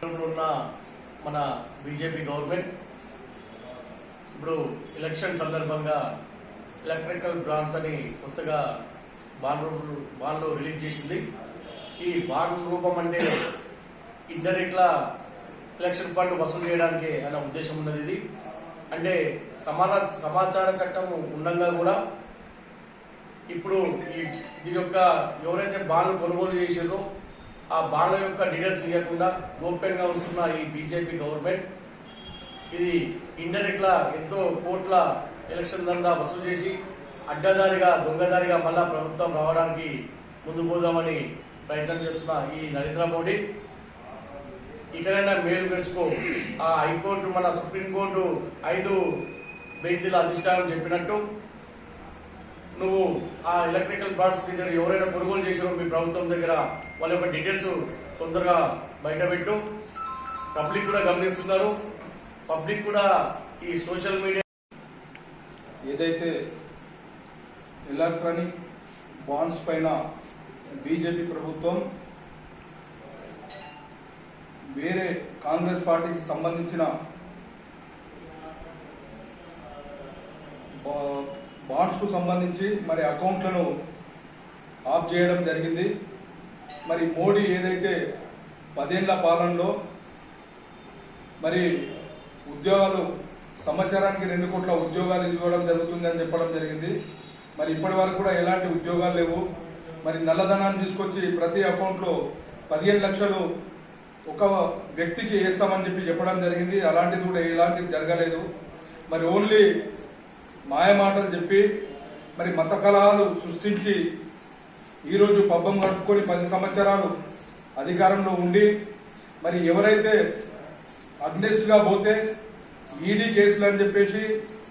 ఉన్న మన BJP government ఇప్పుడు ఎలక్షన్ సందర్భంగా ఎలక్ట్రికల్ బాండ్స్ అని కొత్తగా బాండ్లు రిలీజ్ చేసింది. ఈ బాండ్ రూపం అంటే ఇండైరెక్ట్లా ఎలక్షన్ ఫండ్ వసూలు చేయడానికి అనే ఉద్దేశం ఉన్నది. ఇది అంటే సమాచార చట్టం ఉండగా కూడా ఇప్పుడు దీని యొక్క ఎవరైతే బాండ్లు కొనుగోలు చేసారో ఆ బాండ్ల యొక్క డీటెయిల్స్ ఇవ్వకుండా గోప్యంగా వస్తున్న ఈ బీజేపీ గవర్నమెంట్ ఇది ఇండైరెక్ట్లా ఎంతో కోట్ల ఎలక్షన్ దందా వసూలు చేసి అడ్డదారిగా దొంగదారిగా మళ్ళా ప్రభుత్వం రావడానికి ముందు పోదామని ప్రయత్నం చేస్తున్న ఈ నరేంద్ర మోడీ ఇకనైనా మేలు పెంచుకో. ఆ హైకోర్టు మన సుప్రీంకోర్టు 5 బెంచీల అధిష్టానం చెప్పినట్టు నువ్వు ఆ ఎలక్ట్రికల్ బాండ్స్ దగ్గర ఎవరైనా కొనుగోలు చేసారో మీ ప్రభుత్వం దగ్గర వాళ్ళ యొక్క డీటెయిల్స్ తొందరగా బయటపెట్టు. పబ్లిక్ కూడా గమనిస్తున్నారు. పబ్లిక్ కూడా ఈ సోషల్ మీడియా ఏదైతే ఎలక్ట్రానిక్ బాండ్స్ పైన బీజేపీ ప్రభుత్వం వేరే కాంగ్రెస్ పార్టీకి సంబంధించిన బాండ్స్కు సంబంధించి మరి అకౌంట్లను ఆఫ్ చేయడం జరిగింది. మరి మోడీ ఏదైతే 10 ఏళ్ల పాలనలో మరి ఉద్యోగాలు సంవత్సరానికి 2 కోట్ల ఉద్యోగాలు ఇవ్వడం జరుగుతుందని చెప్పడం జరిగింది. మరి ఇప్పటి వరకు కూడా ఎలాంటి ఉద్యోగాలు లేవు. మరి నల్లధనాన్ని తీసుకొచ్చి ప్రతి అకౌంట్లో 15 లక్షలు ఒక వ్యక్తికి వేస్తామని చెప్పడం జరిగింది. అలాంటిది కూడా ఎలాంటిది జరగలేదు. మరి ఓన్లీ మాయమాటలు చెప్పి మరి మత కలహాలు సృష్టించి ఈరోజు పబ్బం గడుపుకొని 10 సంవత్సరాలు అధికారంలో ఉండి మరి ఎవరైతే అగ్నెస్ట్గా పోతే ఈడీ కేసులు అని చెప్పేసి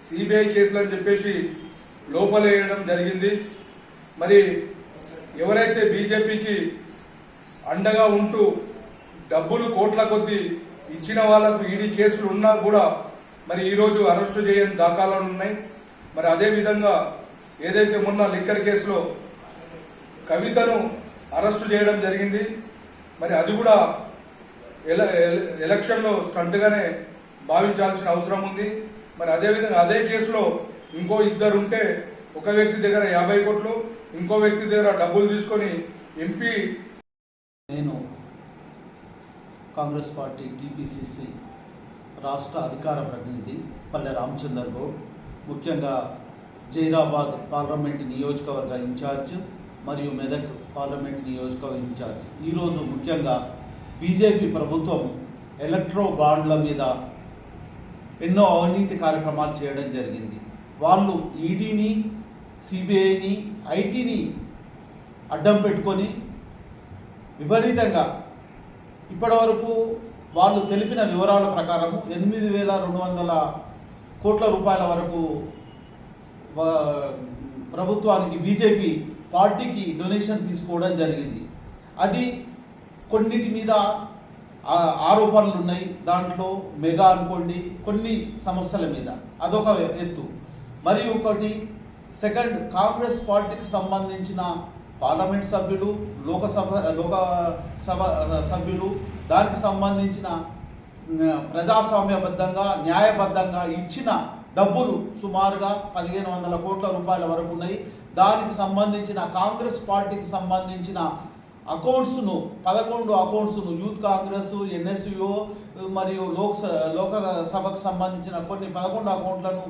సిబిఐ కేసులు అని చెప్పేసి లోపలేయడం జరిగింది. మరి ఎవరైతే బీజేపీకి అండగా ఉంటూ డబ్బులు కోట్ల కొద్దీ ఇచ్చిన వాళ్లకు ఈడీ కేసులు ఉన్నా కూడా మరి ఈరోజు అరెస్టు చేయని దాఖలాలు ఉన్నాయి. మరి అదేవిధంగా ఏదైతే మొన్న లిక్కర్ కేసులో కవితను అరెస్టు చేయడం జరిగింది. మరి అది కూడా ఎలక్షన్లో స్టంట్గానే భావించాల్సిన అవసరం ఉంది. మరి అదేవిధంగా అదే కేసులో ఇంకో 2 ఉంటే ఒక వ్యక్తి దగ్గర 50 కోట్లు ఇంకో వ్యక్తి దగ్గర డబ్బులు తీసుకొని ఎంపీ. నేను కాంగ్రెస్ పార్టీ టీపీసీసీ రాష్ట్ర అధికార ప్రతినిధి పల్లె రామచందర్ గౌడ్, ముఖ్యంగా జైరాబాద్ పార్లమెంట్ నియోజకవర్గ ఇన్ఛార్జ్ మరియు మెదక్ పార్లమెంట్ నియోజకవర్గ ఇన్ఛార్జ్. ఈరోజు ముఖ్యంగా బీజేపీ ప్రభుత్వం ఎలక్ట్రో బాండ్ల మీద ఎన్నో అవినీతి కార్యక్రమాలు చేయడం జరిగింది. వాళ్ళు ఈడీని, సిబిఐని, ఐటీని అడ్డం పెట్టుకొని విపరీతంగా ఇప్పటివరకు వాళ్ళు తెలిపిన వివరాల ప్రకారము 8,200 కోట్ల రూపాయల వరకు ప్రభుత్వానికి బీజేపీ పార్టీకి డొనేషన్ తీసుకోవడం జరిగింది. అది కొన్నిటి మీద ఆరోపణలు ఉన్నాయి. దాంట్లో మెగా అనుకోండి, కొన్ని సమస్యల మీద అదొక ఎత్తు. మరియు ఒకటి సెకండ్, కాంగ్రెస్ పార్టీకి సంబంధించిన పార్లమెంట్ సభ్యులు, లోకసభ సభ్యులు దానికి సంబంధించిన ప్రజాస్వామ్యబద్ధంగా న్యాయబద్ధంగా ఇచ్చిన డబ్బులు సుమారుగా 1,500 కోట్ల రూపాయల వరకు ఉన్నాయి. దానికి సంబంధించిన కాంగ్రెస్ పార్టీకి సంబంధించిన అకౌంట్స్ను 11 అకౌంట్స్ను యూత్ కాంగ్రెస్, ఎన్ఎస్యుఓ మరియు లోకసభకు సంబంధించిన కొన్ని 11 అకౌంట్లను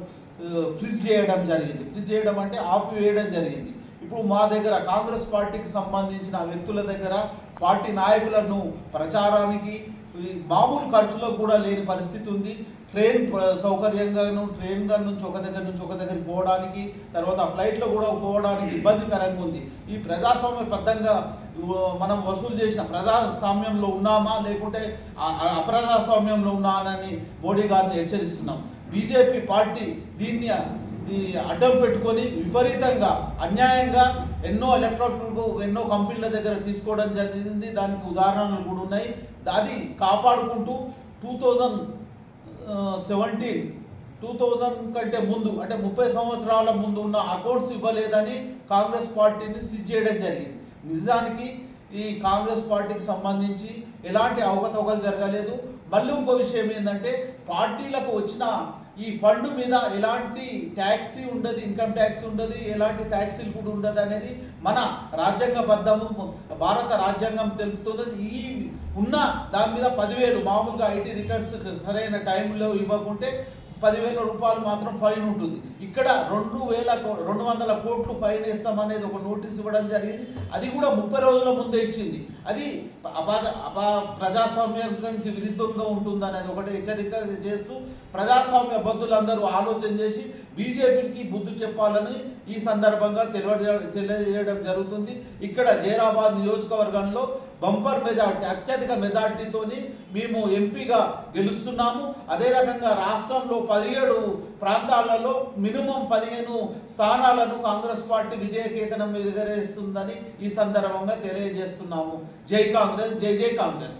ఫ్రీజ్ చేయడం జరిగింది. ఫ్రీజ్ చేయడం అంటే ఆపివేయడం జరిగింది. ఇప్పుడు మా దగ్గర కాంగ్రెస్ పార్టీకి సంబంధించిన వ్యక్తుల దగ్గర పార్టీ నాయకులను ప్రచారానికి మామూలు ఖర్చులకు కూడా లేని పరిస్థితి ఉంది. ట్రైన్ సౌకర్యంగాను ట్రైన్ నుంచి ఒక దగ్గరికి పోవడానికి, తర్వాత ఫ్లైట్లో కూడా పోవడానికి ఇబ్బందికరంగా ఉంది. ఈ ప్రజాస్వామ్యబద్ధంగా మనం వసూలు చేసిన ప్రజాస్వామ్యంలో ఉన్నామా లేకుంటే అప్రజాస్వామ్యంలో ఉన్నానని మోడీ గారిని హెచ్చరిస్తున్నాం. బీజేపీ పార్టీ దీన్ని అడ్డం పెట్టుకొని విపరీతంగా అన్యాయంగా ఎన్నో కంపెనీల దగ్గర తీసుకోవడం జరిగింది. దానికి ఉదాహరణలు కూడా ఉన్నాయి. అది కాపాడుకుంటూ 2017 కంటే ముందు అంటే 30 సంవత్సరాల ముందు ఉన్న అకౌంట్స్ ఇవ్వలేదని కాంగ్రెస్ పార్టీని సీజ్ చేయడం జరిగింది. నిజానికి ఈ కాంగ్రెస్ పార్టీకి సంబంధించి ఎలాంటి అవకతవకలు జరగలేదు. మళ్ళీ ఇంకో విషయం ఏంటంటే పార్టీలకు వచ్చిన ఈ ఫండ్ మీద ఎలాంటి ట్యాక్సీ ఉండదు, ఇన్కమ్ ట్యాక్స్ ఉండదు, ఎలాంటి ట్యాక్సీలు కూడా ఉండదు అనేది మన రాజ్యాంగబద్ధము భారత రాజ్యాంగం తెలుపుతుంది. ఈ ఉన్న దాని మీద 10,000 మామూలుగా ఐటీ రిటర్న్స్ సరైన టైంలో ఇవ్వకుంటే 10,000 రూపాయలు మాత్రం ఫైన్ ఉంటుంది. ఇక్కడ 200 కోట్లు ఫైన్ వేస్తామనేది ఒక నోటీస్ ఇవ్వడం జరిగింది. అది కూడా 30 రోజుల ముందే ఇచ్చింది. అది ప్రజాస్వామ్యానికి విరుద్ధంగా ఉంటుంది అనేది ఒకటి హెచ్చరిక చేస్తూ ప్రజాస్వామ్య బద్దులందరూ ఆలోచన చేసి బీజేపీకి బుద్ధి చెప్పాలని ఈ సందర్భంగా తెలియజేయడం జరుగుతుంది. ఇక్కడ జైరాబాద్ నియోజకవర్గంలో బంపర్ మెజార్టీ, అత్యధిక మెజార్టీతోని మేము ఎంపీగా గెలుస్తున్నాము. అదే రకంగా రాష్ట్రంలో 17 ప్రాంతాలలో మినిమం 15 స్థానాలను కాంగ్రెస్ పార్టీ విజయకేతనం ఎదురేస్తుందని ఈ సందర్భంగా తెలియజేస్తున్నాము. జై కాంగ్రెస్, జై జై కాంగ్రెస్.